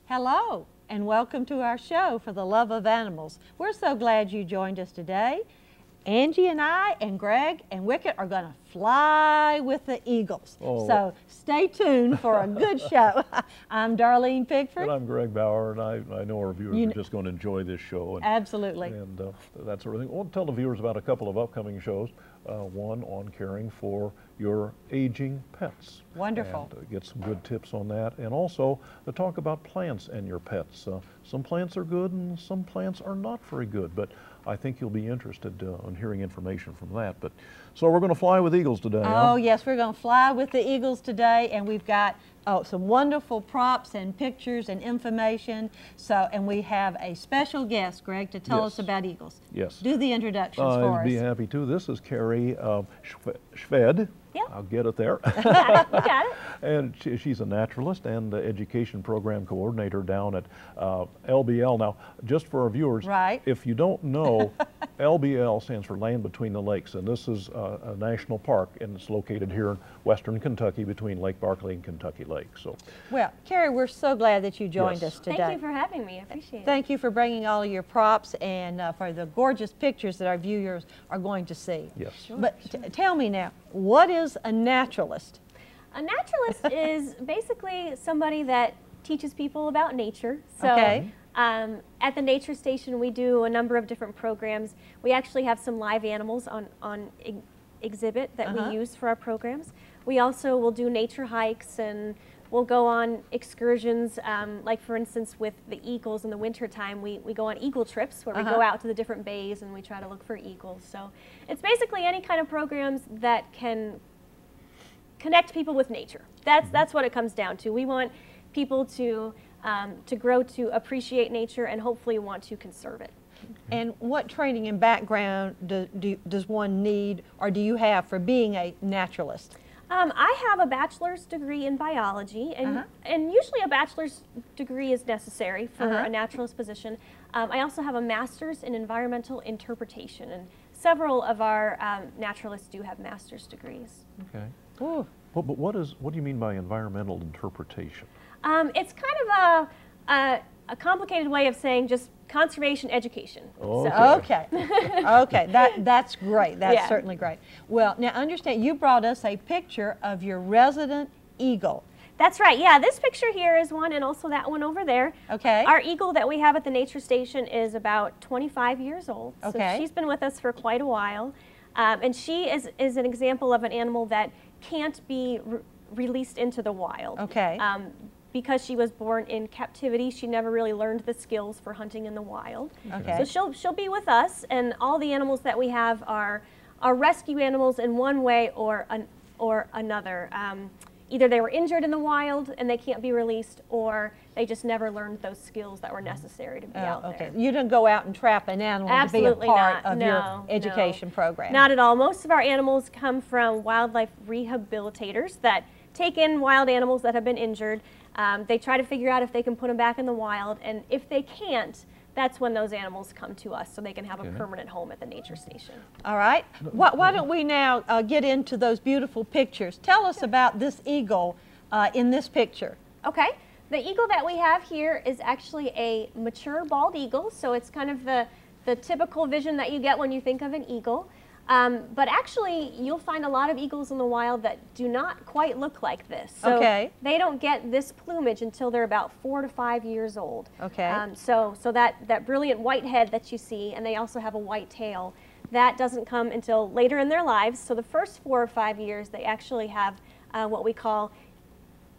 Hello, and welcome to our show for the love of animals. We're so glad you joined us today. Angie and I and Greg and Wicket are going to fly with the eagles. Oh. So stay tuned for a good show. I'm Darleen Pigford. And I'm Greg Baur, and I know our viewers are just going to enjoy this show. And, absolutely. And that sort of thing. We'll tell the viewers about a couple of upcoming shows. One on caring for your aging pets. Wonderful. And, get some good tips on that. And also to talk about plants and your pets. Some plants are good and some plants are not very good, but I think you'll be interested in hearing information from that. But so we're going to fly with eagles today. Oh, yes, we're going to fly with the eagles today, and we've got some wonderful props and pictures and information. So, and we have a special guest, Greg, to tell us about eagles. Yes. Do the introductions for us. I'd be happy to. This is Carrie Szwed. Yeah. I'll get it there. We got it. And she's a naturalist and education program coordinator down at LBL. Now, just for our viewers, right. If you don't know, LBL stands for Land Between the Lakes, and this is a national park, and it's located here in western Kentucky between Lake Barkley and Kentucky Lake. So, well, Carrie, we're so glad that you joined us today. Thank you for having me. I appreciate it. Thank you for bringing all of your props and for the gorgeous pictures that our viewers are going to see. yes. Sure. But tell me now, what is a naturalist? A naturalist is basically somebody that teaches people about nature. So Okay. At the nature station, we do a number of different programs. We actually have some live animals on exhibit that we use for our programs. We also will do nature hikes, and we'll go on excursions, like for instance with the eagles in the wintertime, we go on eagle trips where we go out to the different bays and we try to look for eagles. So it's basically any kind of programs that can connect people with nature. That's what it comes down to. We want people to grow to appreciate nature and hopefully want to conserve it. And what training and background does one need or do you have for being a naturalist? I have a bachelor's degree in biology, and usually a bachelor's degree is necessary for a naturalist position. I also have a master's in environmental interpretation, and several of our naturalists do have master's degrees. Okay. Ooh. But what do you mean by environmental interpretation? It's kind of a complicated way of saying just conservation education. Okay. So. Okay. Okay. That's great. That's certainly great. Well, now understand you brought us a picture of your resident eagle. That's right. Yeah, this picture here is one, and also that one over there. Okay. Our eagle that we have at the nature station is about 25 years old. Okay. So she's been with us for quite a while. And she is an example of an animal that can't be released into the wild. Okay. Because she was born in captivity, she never really learned the skills for hunting in the wild. Okay. So she'll be with us, and all the animals that we have are rescue animals in one way or another. Either they were injured in the wild and they can't be released, or they just never learned those skills that were necessary to be out there. You didn't go out and trap an animal Absolutely to be a part not. of your education program. Not at all. Most of our animals come from wildlife rehabilitators that take in wild animals that have been injured. They try to figure out if they can put them back in the wild, and if they can't, that's when those animals come to us so they can have a permanent home at the nature station. All right. Why don't we now get into those beautiful pictures? Tell us about this eagle in this picture. Okay. The eagle that we have here is actually a mature bald eagle, so it's kind of the typical vision that you get when you think of an eagle. But actually, you'll find a lot of eagles in the wild that do not quite look like this. So they don't get this plumage until they're about 4 to 5 years old. Okay. So that brilliant white head that you see, and they also have a white tail, that doesn't come until later in their lives. So the first 4 or 5 years, they actually have what we call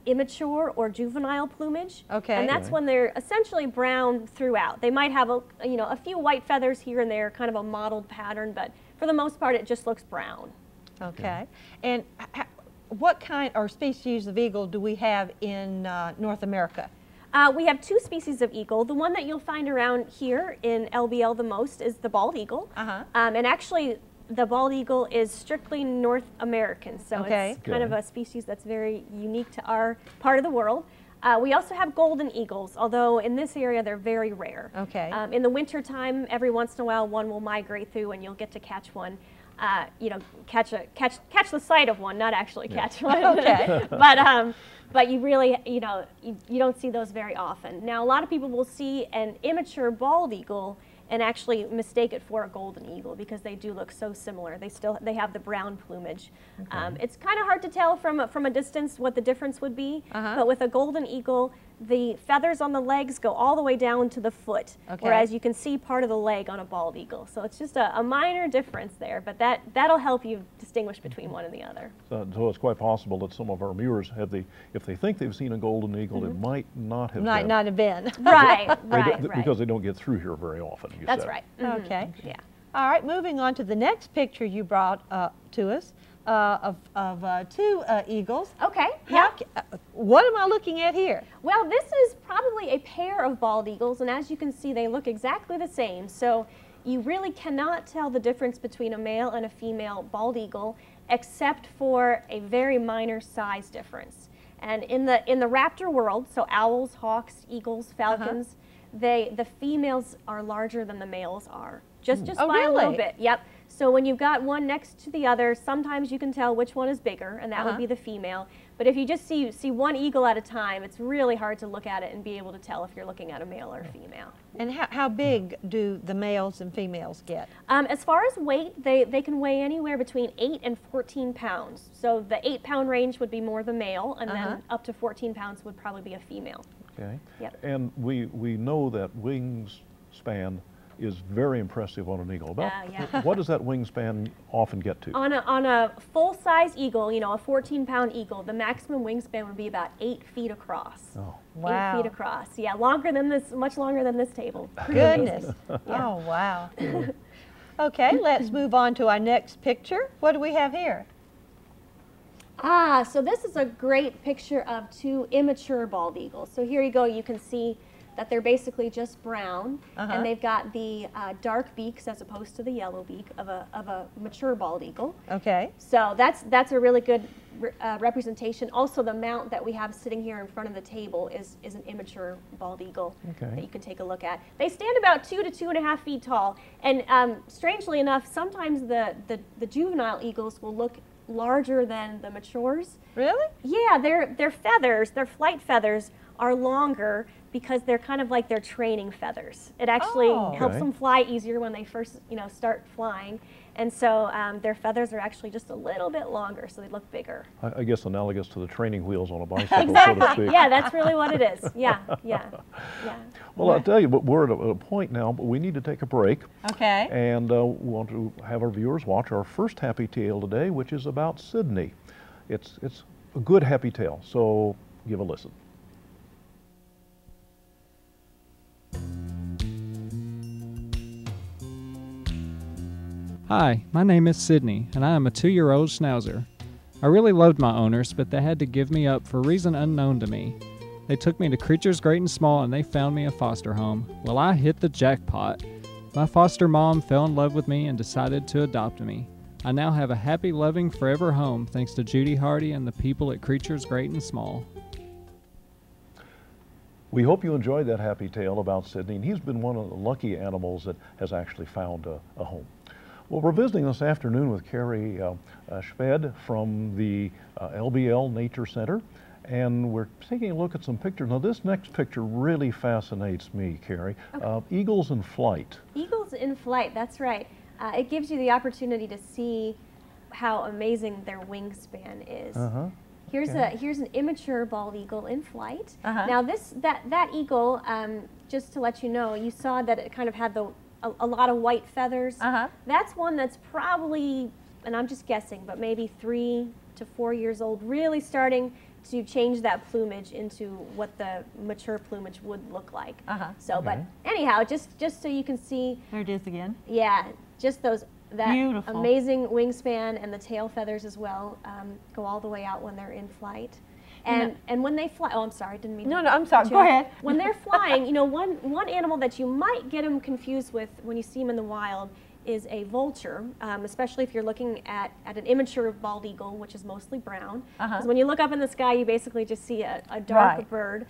immature or juvenile plumage. Okay. And that's when they're essentially brown throughout. They might have a few white feathers here and there, kind of a mottled pattern, but for the most part, it just looks brown. Okay. And what kind or species of eagle do we have in North America? We have 2 species of eagle. The one that you'll find around here in LBL the most is the bald eagle. And actually, the bald eagle is strictly North American, so it's kind of a species that's very unique to our part of the world. We also have golden eagles, although in this area they're very rare. Okay. In the winter time, every once in a while one will migrate through and you'll get to catch one. you know, catch the sight of one, not actually catch one. Okay. But you really, you know, you don't see those very often. Now, a lot of people will see an immature bald eagle and actually mistake it for a golden eagle because they do look so similar. They have the brown plumage. Okay. It's kind of hard to tell from a distance what the difference would be, but with a golden eagle, the feathers on the legs go all the way down to the foot, whereas you can see part of the leg on a bald eagle. So it's just a minor difference there, but that'll help you distinguish between one and the other. So it's quite possible that some of our viewers if they think they've seen a golden eagle, it might not have Might been. not have been. Right. Because they don't get through here very often. That's said. right. Okay. Yeah. All right, moving on to the next picture you brought to us of two eagles. Okay. Yeah. What am I looking at here? Well, this is probably a pair of bald eagles, and as you can see, they look exactly the same. So you really cannot tell the difference between a male and a female bald eagle, except for a very minor size difference. And in the raptor world, so owls, hawks, eagles, falcons, the females are larger than the males are, just by a little bit. Yep. So when you've got one next to the other, sometimes you can tell which one is bigger, and that would be the female. But if you just see one eagle at a time, it's really hard to look at it and be able to tell if you're looking at a male or female. And how big do the males and females get? As far as weight, they can weigh anywhere between 8 and 14 pounds. So the 8-pound range would be more the male, and then up to 14 pounds would probably be a female. Okay. Yep. And we know that wingspan is very impressive on an eagle. What does that wingspan often get to? On a full-size eagle, you know, a 14-pound eagle, the maximum wingspan would be about 8 feet across. Oh. Wow. 8 feet across. Yeah, longer than this, much longer than this table. Goodness. Oh, wow. Okay, let's move on to our next picture. What do we have here? So this is a great picture of two immature bald eagles. So here you go, you can see that they're basically just brown, and they've got the dark beaks as opposed to the yellow beak of a mature bald eagle. Okay. So that's a really good representation. Also, the mount that we have sitting here in front of the table is an immature bald eagle that you can take a look at. They stand about 2 to 2.5 feet tall, and strangely enough, sometimes the juvenile eagles will look larger than the matures. Really? Yeah, their feathers, their flight feathers, are longer because they're kind of like their training feathers. It actually helps them fly easier when they first, start flying. And so their feathers are actually just a little bit longer, so they look bigger. I guess analogous to the training wheels on a bicycle, exactly. so to speak. Yeah, that's really what it is. Yeah. Well, I'll tell you, but we're at a point now, but we need to take a break. Okay. And we want to have our viewers watch our first happy tale today, which is about Sydney. It's a good happy tale, so give a listen. Hi, my name is Sydney, and I am a 2-year-old Schnauzer. I really loved my owners, but they had to give me up for a reason unknown to me. They took me to Creatures Great and Small, and they found me a foster home. Well, I hit the jackpot. My foster mom fell in love with me and decided to adopt me. I now have a happy, loving, forever home thanks to Judy Hardy and the people at Creatures Great and Small. We hope you enjoyed that happy tale about Sydney, and he's been one of the lucky animals that has actually found a home. Well, we're visiting this afternoon with Carrie Szwed from the LBL Nature Center, and we're taking a look at some pictures. Now, this next picture really fascinates me, Carrie. Eagles in flight. Eagles in flight, that's right. It gives you the opportunity to see how amazing their wingspan is. Here's an immature bald eagle in flight. Now, that eagle, just to let you know, you saw that it kind of had a lot of white feathers. That's one that's probably, and I'm just guessing, but maybe 3 to 4 years old, really starting to change that plumage into what the mature plumage would look like. But anyhow, just so you can see. There it is again. Yeah, just that beautiful, amazing wingspan, and the tail feathers as well go all the way out when they're in flight. And when they fly, I'm sorry, didn't mean to. No, I'm sorry, go ahead. When they're flying, one animal that you might get them confused with when you see them in the wild is a vulture, especially if you're looking at an immature bald eagle, which is mostly brown. Because when you look up in the sky, you basically just see a dark bird.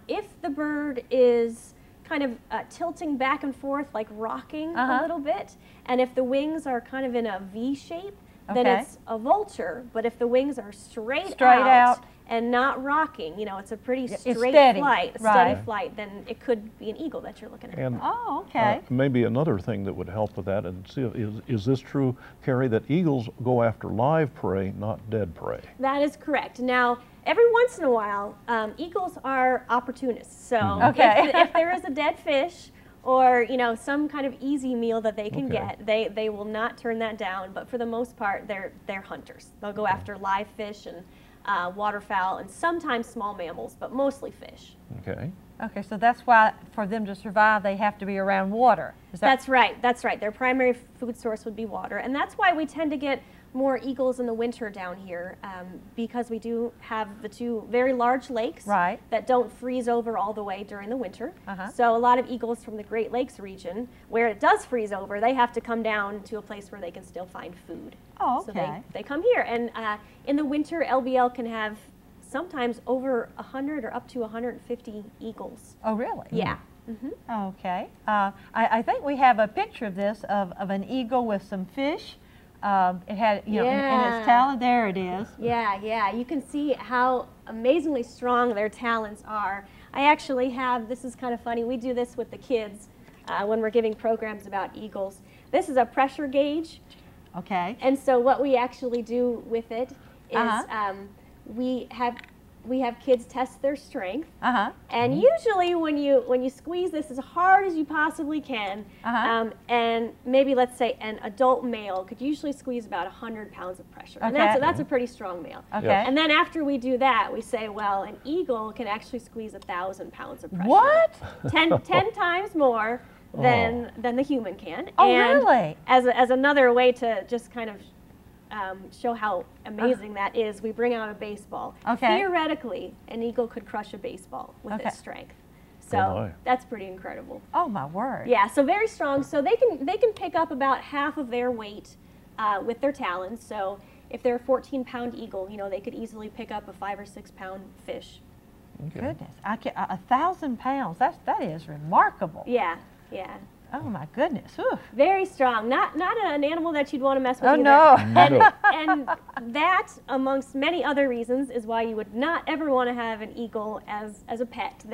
If the bird is kind of tilting back and forth, like rocking a little bit. And if the wings are kind of in a V shape, then it's a vulture. But if the wings are straight out and not rocking, you know, it's a pretty straight flight, steady flight, then it could be an eagle that you're looking at. And, maybe another thing that would help with that, and see, is this true, Carrie, that eagles go after live prey, not dead prey? That is correct. Now, every once in a while, eagles are opportunists. So if there is a dead fish, or you know, some kind of easy meal that they can get, they will not turn that down. But for the most part, they're hunters. They'll go after live fish and waterfowl, and sometimes small mammals, but mostly fish. Okay, so that's why for them to survive, they have to be around water. That's right. That's right. Their primary food source would be water, and that's why we tend to get more eagles in the winter down here, because we do have the two very large lakes that don't freeze over all the way during the winter. So a lot of eagles from the Great Lakes region, where it does freeze over, they have to come down to a place where they can still find food. So they come here, and in the winter, LBL can have sometimes over 100 or up to 150 eagles. Oh, really? Yeah. Okay. I think we have a picture of this, of an eagle with some fish. It had, you know, in its talon, there it is. Yeah, you can see how amazingly strong their talons are. I actually have, this is kind of funny, we do this with the kids when we're giving programs about eagles. This is a pressure gauge. Okay. And so what we actually do with it is we have kids test their strength, and usually when you squeeze this as hard as you possibly can, and maybe let's say an adult male could usually squeeze about 100 pounds of pressure, and that's a pretty strong male. And then after we do that, we say, well, an eagle can actually squeeze 1,000 pounds of pressure. What? 10 times more than the human can. Oh, and really? As another way to just kind of show how amazing that is, we bring out a baseball. Theoretically, an eagle could crush a baseball with its strength. So that's pretty incredible. Oh, my word. Yeah, so very strong. So they can pick up about half of their weight with their talons. So if they're a 14-pound eagle, you know, they could easily pick up a 5 or 6 pound fish. Goodness, 1,000 pounds. That is remarkable. Yeah. Oh my goodness. Whew. Very strong. Not an animal that you'd want to mess with either. No. And that, amongst many other reasons, is why you would not ever want to have an eagle as a pet.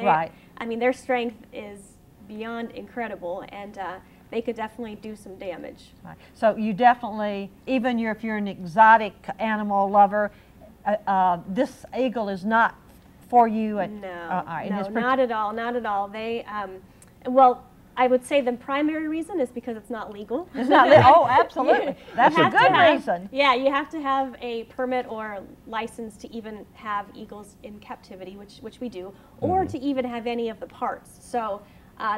I mean, their strength is beyond incredible, and they could definitely do some damage. So you definitely, even if you're an exotic animal lover, this eagle is not for you. No, not at all. Not at all. They, well, I would say the primary reason is because it's not legal. It's not legal. Oh, absolutely. That's a good reason. Yeah, you have to have a permit or license to even have eagles in captivity, which we do, or to even have any of the parts. So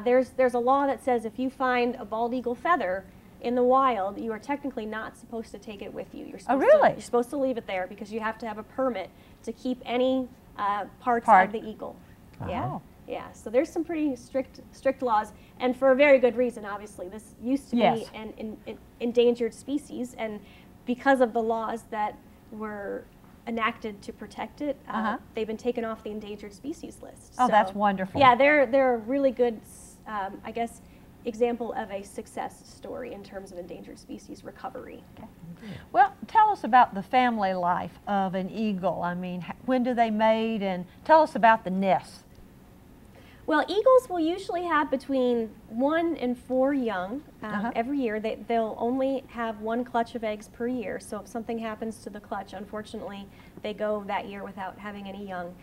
there's a law that says if you find a bald eagle feather in the wild, you are technically not supposed to take it with you. You're supposed you're supposed to leave it there because you have to have a permit to keep any parts of the eagle. Yeah, so there's some pretty strict laws, and for a very good reason, obviously. This used to be an endangered species, and because of the laws that were enacted to protect it, they've been taken off the endangered species list. Oh, so, that's wonderful. Yeah, they're a really good, I guess, example of a success story in terms of endangered species recovery. Well, tell us about the family life of an eagle. I mean, when do they mate, and tell us about the nests. Well, eagles will usually have between 1 and 4 young every year. They'll only have 1 clutch of eggs per year, so if something happens to the clutch, unfortunately, they go that year without having any young.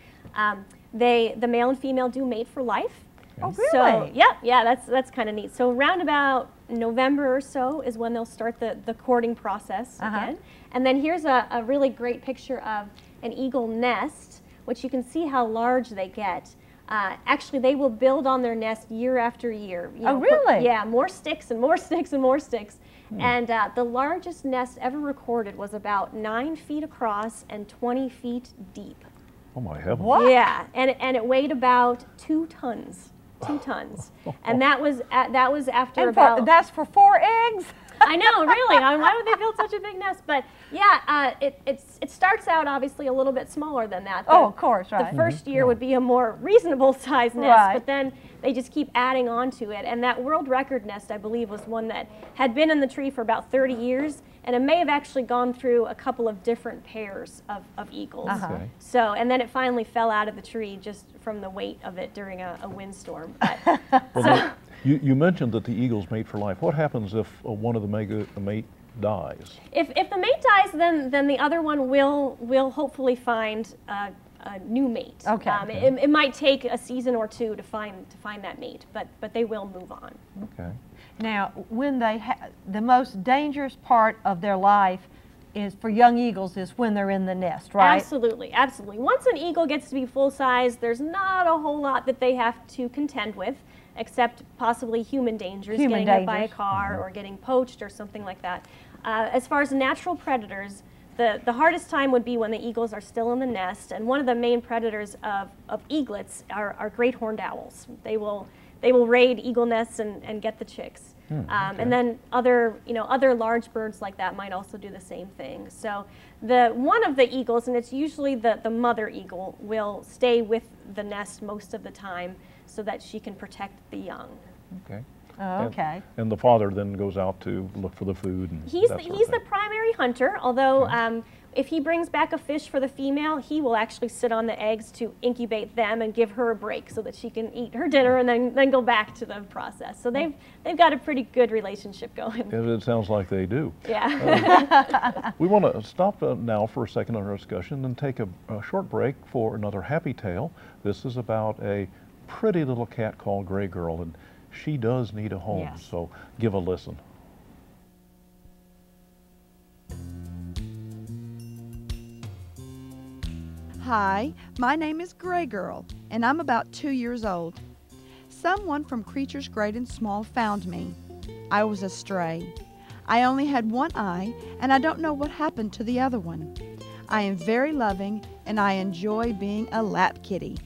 The male and female do mate for life. Oh, really? So, yeah, that's kind of neat. So around about November or so is when they'll start the courting process again. And then here's a really great picture of an eagle nest, which you can see how large they get. Actually, they will build on their nest year after year. Oh, really? Yeah, more sticks and more sticks and more sticks. And the largest nest ever recorded was about 9 feet across and 20 feet deep. Oh, my heavens. What? Yeah, and it weighed about 2 tons. 2 tons. And that was after about... That's for 4 eggs? I know, really. Why would they build such a big nest? But yeah, it starts out obviously a little bit smaller than that. Oh, of course, right. The first year would be a more reasonable sized nest, Right. but then they just keep adding on to it. And that world record nest, I believe, was one that had been in the tree for about 30 years, and it may have actually gone through a couple of different pairs of eagles. Okay. So, and then it finally fell out of the tree just from the weight of it during a windstorm. Well, you mentioned that the eagles mate for life. What happens if one of the mate dies? If the mate dies, then the other one will hopefully find a new mate. Okay. It might take a season or two to find that mate, but they will move on. Okay. Now, when the most dangerous part of their life is for young eagles is when they're in the nest, right? Absolutely, absolutely. Once an eagle gets to be full size, there's not a whole lot that they have to contend with, except possibly human dangers, getting hit by a car or getting poached or something like that. As far as natural predators, the hardest time would be when the eagles are still in the nest, and one of the main predators of eaglets are great horned owls. They will raid eagle nests and get the chicks. Okay. And then other large birds like that might also do the same thing. So one of the eagles, and it's usually the mother eagle, will stay with the nest most of the time so that she can protect the young. Okay. Oh, okay. And the father then goes out to look for the food. And He's that sort of the thing. primary hunter, although if he brings back a fish for the female, he will actually sit on the eggs to incubate them and give her a break so that she can eat her dinner and then go back to the process. So they've got a pretty good relationship going. It sounds like they do. Yeah. We want to stop now for a second on our discussion and take a short break for another happy tale. This is about a pretty little cat called Gray Girl, and she does need a home, Yes. so give a listen. Hi, my name is Gray Girl, and I'm about 2 years old. Someone from Creatures Great and Small found me. I was a stray. I only had one eye, and I don't know what happened to the other one. I am very loving, and I enjoy being a lap kitty.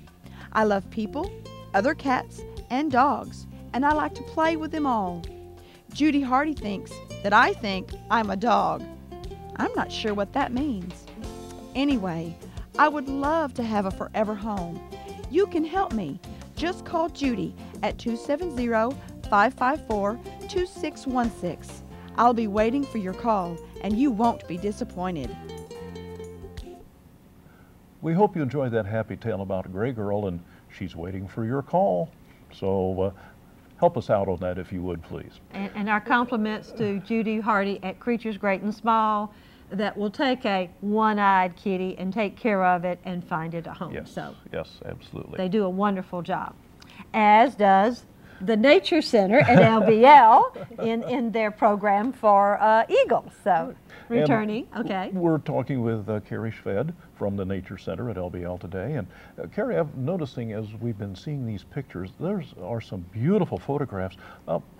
I love people, other cats, and dogs, and I like to play with them all. Judy Hardy thinks that I think I'm a dog. I'm not sure what that means. Anyway, I would love to have a forever home. You can help me. Just call Judy at 270-554-2616. I'll be waiting for your call, and you won't be disappointed. We hope you enjoyed that happy tale about a Gray Girl, and she's waiting for your call. So help us out on that if you would, please. And our compliments to Judy Hardy at Creatures Great and Small that will take a one-eyed kitty and take care of it and find it a home. Yes, So yes, absolutely. they do a wonderful job, as does the Nature Center at LBL in their program for eagles. So returning, okay. We're talking with Carrie Szwed from the Nature Center at LBL today. And Carrie, I'm noticing as we've been seeing these pictures, there are some beautiful photographs.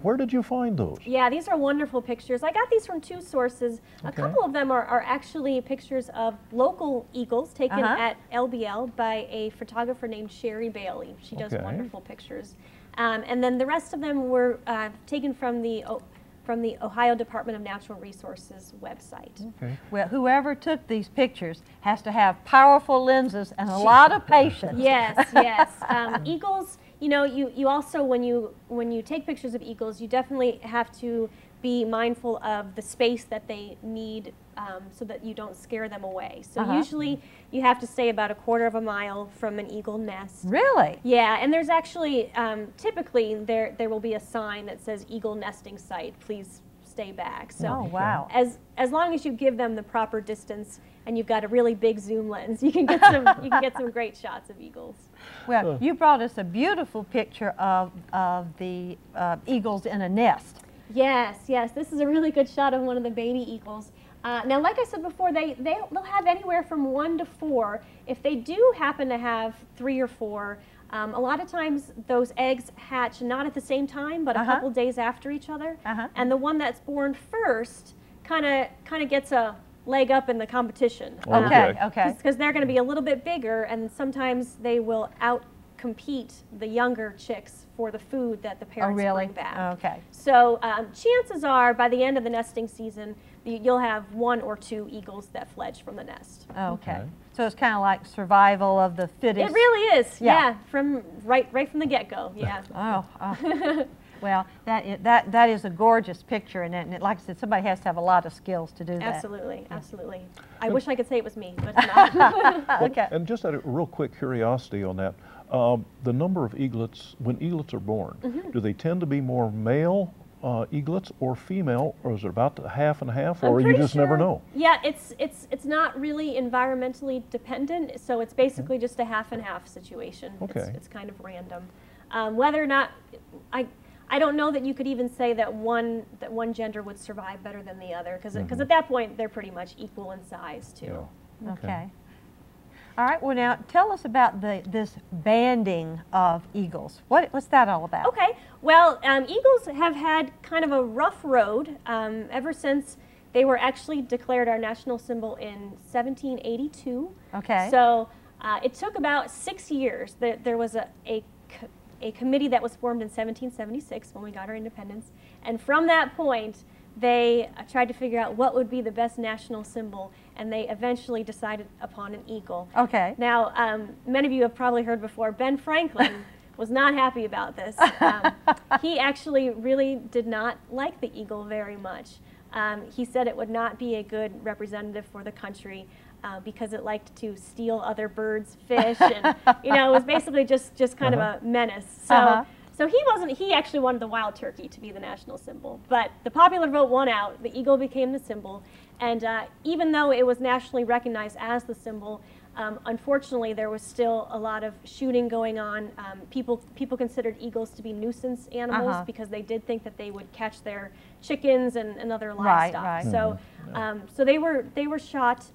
Where did you find those? Yeah, these are wonderful pictures. I got these from two sources. A couple of them are actually pictures of local eagles taken at LBL by a photographer named Sherry Bailey. She does wonderful pictures. And then the rest of them were taken from the Ohio Department of Natural Resources website. Okay. Well, whoever took these pictures has to have powerful lenses and a lot of patience. Yes, yes. Eagles, you know, you also, when you take pictures of eagles, you definitely have to be mindful of the space that they need so that you don't scare them away. So usually you have to stay about 1/4 mile from an eagle nest. Really? Yeah, and there's actually, typically there will be a sign that says eagle nesting site, please stay back. So Oh, wow. as long as you give them the proper distance and you've got a really big zoom lens, you can get some great shots of eagles. Well, you brought us a beautiful picture of the eagles in a nest. Yes, yes. This is a really good shot of one of the baby eagles. Now, like I said before, they'll have anywhere from 1 to 4. If they do happen to have 3 or 4, a lot of times those eggs hatch not at the same time, but a couple days after each other. And the one that's born first kind of gets a leg up in the competition. Okay, okay. Because they're going to be a little bit bigger, and sometimes they will compete the younger chicks for the food that the parents bring back. Okay. So chances are by the end of the nesting season, you'll have 1 or 2 eagles that fledge from the nest. Okay. So it's kind of like survival of the fittest. It really is. Yeah. Yeah, from right from the get-go. Yeah. Oh. Well, that is a gorgeous picture, and like I said, somebody has to have a lot of skills to do that. Absolutely, absolutely. I wish I could say it was me, but it's not. Okay. And just out of real quick curiosity on that, the number of eaglets, when eaglets are born, do they tend to be more male eaglets or female, or is it about half and half, or you just never know? Yeah, it's not really environmentally dependent, so it's basically just a half and half situation. Okay. It's kind of random. Whether or not, I don't know that you could even say that one gender would survive better than the other, because at that point they're pretty much equal in size too. Yeah. Okay. All right. Well, now tell us about this banding of eagles. What's that all about? Okay. Well, eagles have had kind of a rough road ever since they were actually declared our national symbol in 1782. Okay. So it took about 6 years. There was a committee that was formed in 1776 when we got our independence, and from that point they tried to figure out what would be the best national symbol, and they eventually decided upon an eagle. Okay. Now, many of you have probably heard before, Ben Franklin was not happy about this. He actually really did not like the eagle very much. He said it would not be a good representative for the country because it liked to steal other birds' fish, and it was basically just kind of a menace. So. So he actually wanted the wild turkey to be the national symbol, but the popular vote won out, the eagle became the symbol, and even though it was nationally recognized as the symbol, unfortunately there was still a lot of shooting going on. People considered eagles to be nuisance animals because they did think that they would catch their chickens and other livestock. Right. So, so they were shot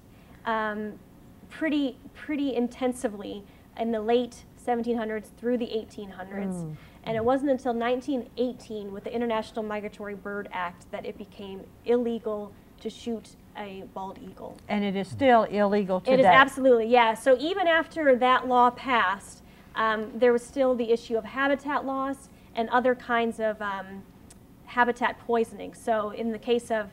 pretty intensively in the late 1700s through the 1800s. And it wasn't until 1918 with the International Migratory Bird Act that it became illegal to shoot a bald eagle. And it is still illegal today. It is absolutely, yeah. So even after that law passed, there was still the issue of habitat loss and other kinds of habitat poisoning. So in the case of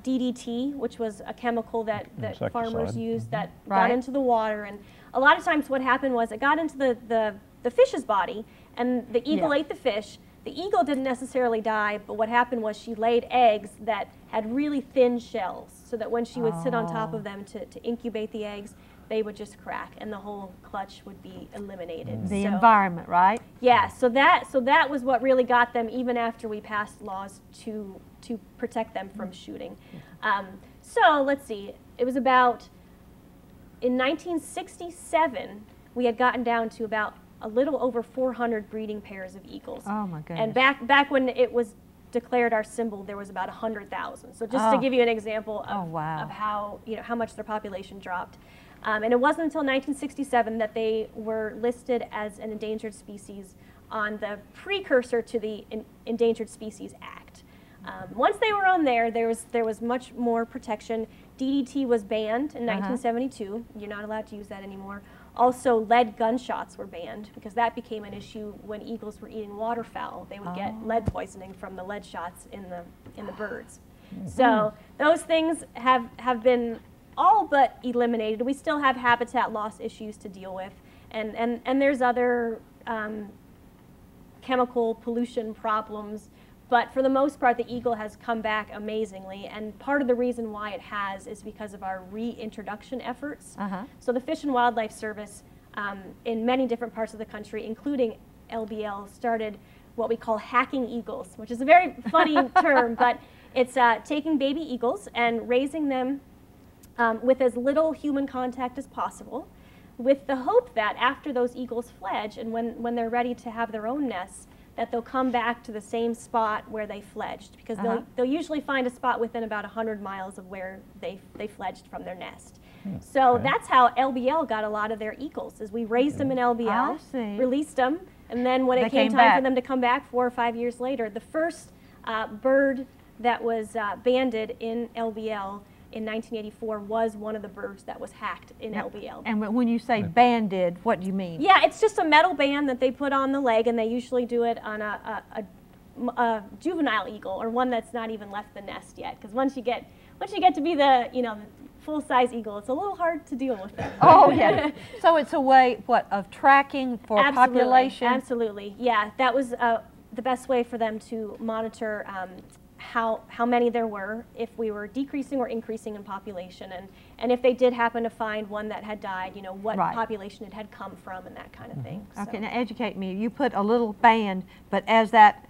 DDT, which was a chemical that farmers used that got into the water, and a lot of times what happened was it got into the fish's body, and the eagle ate the fish. The eagle didn't necessarily die, but what happened was she laid eggs that had really thin shells, so that when she would sit on top of them to incubate the eggs, they would just crack, and the whole clutch would be eliminated. The environment, right? Yeah, so that was what really got them, even after we passed laws to protect them from shooting. So let's see, it was about, in 1967, we had gotten down to about a little over 400 breeding pairs of eagles. Oh my goodness. And back when it was declared our symbol, there was about 100,000. So just to give you an example of how much their population dropped. And it wasn't until 1967 that they were listed as an endangered species on the precursor to the Endangered Species Act. Once they were on there was much more protection. DDT was banned in 1972. You're not allowed to use that anymore. Also, lead gunshots were banned because that became an issue when eagles were eating waterfowl. They would get lead poisoning from the lead shots in the birds. So those things have been all but eliminated. We still have habitat loss issues to deal with, and there's other chemical pollution problems. But for the most part, the eagle has come back amazingly, and part of the reason why it has is because of our reintroduction efforts. So the Fish and Wildlife Service in many different parts of the country, including LBL, started what we call hacking eagles, which is a very funny term, but it's taking baby eagles and raising them with as little human contact as possible, with the hope that after those eagles fledge and when they're ready to have their own nests, that they'll come back to the same spot where they fledged, because they'll usually find a spot within about 100 miles of where they fledged from their nest. So that's how LBL got a lot of their eagles, is we raised them in LBL, released them, and then when it came time for them to come back 4 or 5 years later, the first bird that was banded in LBL in 1984 was one of the birds that was hacked in LBL. And when you say banded, what do you mean? Yeah, it's just a metal band that they put on the leg, and they usually do it on a juvenile eagle, or one that's not even left the nest yet. Because once you get to be the full-size eagle, it's a little hard to deal with them. Oh yeah. So it's a way of tracking for population. Absolutely. Yeah, that was the best way for them to monitor how many there were, if we were decreasing or increasing in population, and if they did happen to find one that had died, what population it had come from, and that kind of thing. Okay, now educate me. You put a little band, but as that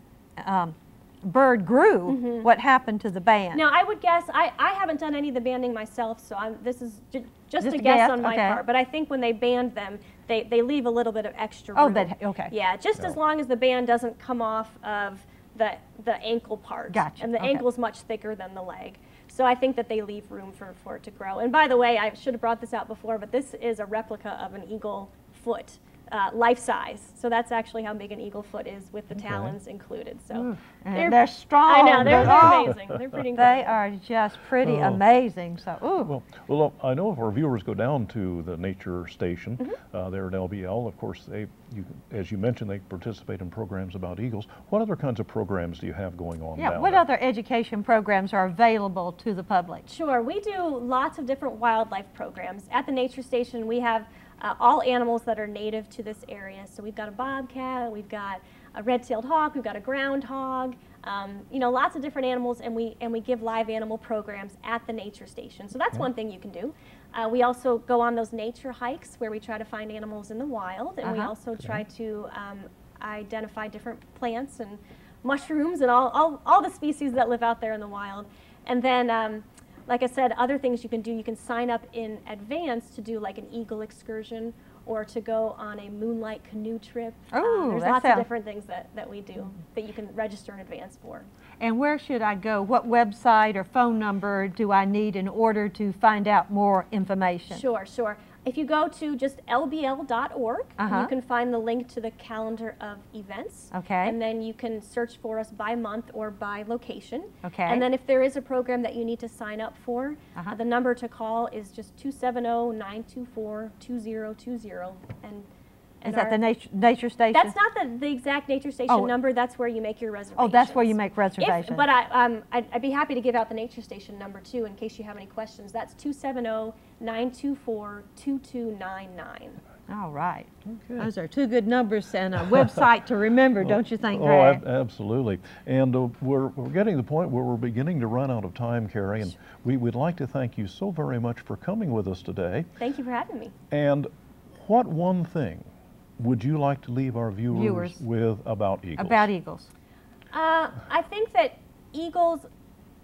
bird grew, what happened to the band? Now, I would guess, I haven't done any of the banding myself, so this is just a guess on my part, but I think when they band them, they leave a little bit of extra room. Okay. Yeah, just as long as the band doesn't come off of the ankle part. Gotcha. And the ankle's much thicker than the leg. So I think that they leave room for it to grow. And by the way, I should have brought this out before, but this is a replica of an eagle foot. Life size. So that's actually how big an eagle foot is, with the talons included. So they're strong. I know, they're amazing. They're pretty incredible. They are just pretty amazing. So, Well, I know if our viewers go down to the nature station there at LBL, of course, as you mentioned, they participate in programs about eagles. What other kinds of programs do you have going on down what there? other education programs are available to the public? Sure, we do lots of different wildlife programs. At the nature station, we have all animals that are native to this area. So we've got a bobcat, we've got a red-tailed hawk, we've got a groundhog, lots of different animals, and we give live animal programs at the nature station. So that's one thing you can do. We also go on those nature hikes where we try to find animals in the wild, and we also try to identify different plants and mushrooms and all the species that live out there in the wild. And then like I said, other things you can do, you can sign up in advance to do like an eagle excursion, or to go on a moonlight canoe trip. There's lots of different things that we do that you can register in advance for. And where should I go? What website or phone number do I need in order to find out more information? Sure. If you go to just lbl.org, you can find the link to the calendar of events. Okay. And then you can search for us by month or by location. Okay. And then if there is a program that you need to sign up for, the number to call is just 270-924-2020. Is that the nature station? That's not the exact nature station number. That's where you make your reservations. Oh, that's where you make reservations. But I'd be happy to give out the nature station number too, in case you have any questions. That's 270-924-2299. All right. Okay. Those are two good numbers and a website to remember, don't you think, Greg? Absolutely. And we're getting to the point where we're beginning to run out of time, Carrie, and we'd like to thank you so very much for coming with us today. Thank you for having me. And what one thing would you like to leave our viewers with about eagles? About eagles. I think that eagles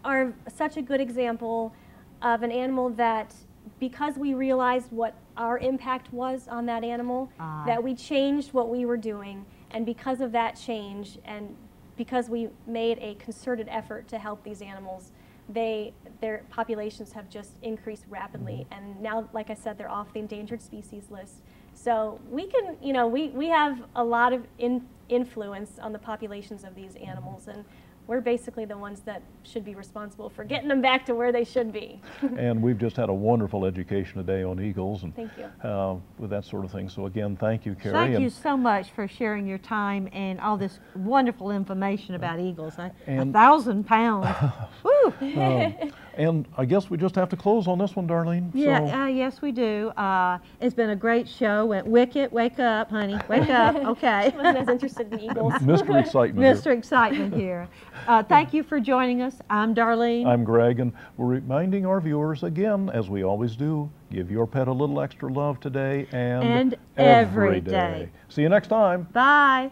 are such a good example of an animal that, because we realized what our impact was on that animal, that we changed what we were doing, and because of that change, and because we made a concerted effort to help these animals, their populations have just increased rapidly, and now, like I said, they're off the endangered species list. So we can, we have a lot of influence on the populations of these animals, and we're basically the ones that should be responsible for getting them back to where they should be. And we've just had a wonderful education today on eagles and thank you. With that sort of thing. So again, thank you, Carrie. Thank you so much for sharing your time and all this wonderful information about eagles. 1,000 pounds. Woo! And I guess we just have to close on this one, Darlene. Yeah, yes we do. It's been a great show. Wicket, wake up, honey. Wake up. Okay. I wasn't as interested in eagles. Mr. Excitement. Mr. Excitement here. Thank you for joining us. I'm Darlene. I'm Greg, and we're reminding our viewers again, as we always do, give your pet a little extra love today and every day. See you next time. Bye.